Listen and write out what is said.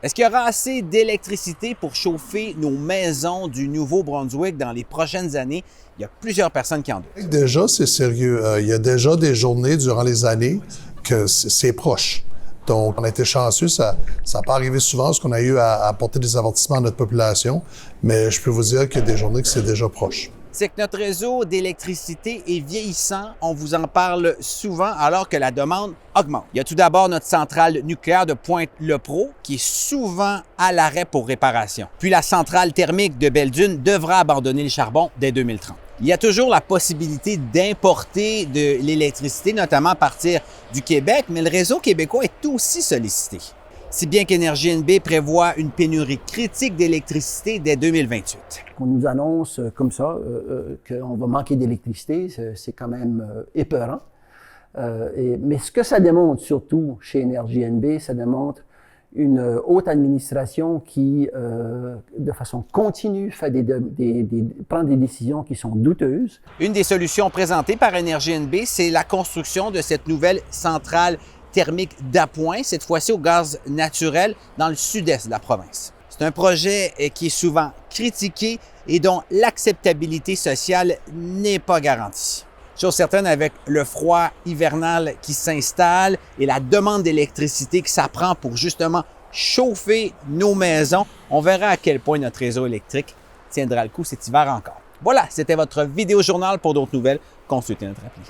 Est-ce qu'il y aura assez d'électricité pour chauffer nos maisons du Nouveau-Brunswick dans les prochaines années? Il y a plusieurs personnes qui en doutent. Déjà, c'est sérieux. Il y a déjà des journées durant les années que c'est proche. Donc, on a été chanceux. Ça n'a pas arrivé souvent parce qu'on a eu à apporter des avertissements à notre population. Mais je peux vous dire qu'il y a des journées que c'est déjà proche. C'est que notre réseau d'électricité est vieillissant. On vous en parle souvent alors que la demande augmente. Il y a tout d'abord notre centrale nucléaire de Pointe-le-Pro qui est souvent à l'arrêt pour réparation. Puis la centrale thermique de Belle-Dune devra abandonner le charbon dès 2030. Il y a toujours la possibilité d'importer de l'électricité, notamment à partir du Québec, mais le réseau québécois est aussi sollicité. Si bien qu'Énergie NB prévoit une pénurie critique d'électricité dès 2028. Qu'on nous annonce comme ça qu'on va manquer d'électricité, c'est quand même épeurant. Mais ce que ça démontre surtout chez Énergie NB, ça démontre une haute administration qui, de façon continue, prend des décisions qui sont douteuses. Une des solutions présentées par Énergie NB, c'est la construction de cette nouvelle centrale thermique d'appoint, cette fois-ci au gaz naturel dans le sud-est de la province. C'est un projet qui est souvent critiqué et dont l'acceptabilité sociale n'est pas garantie. Chose certaine, avec le froid hivernal qui s'installe et la demande d'électricité qui s'apprend pour justement chauffer nos maisons, on verra à quel point notre réseau électrique tiendra le coup cet hiver encore. Voilà, c'était votre vidéo journal. Pour d'autres nouvelles, consultez notre appli.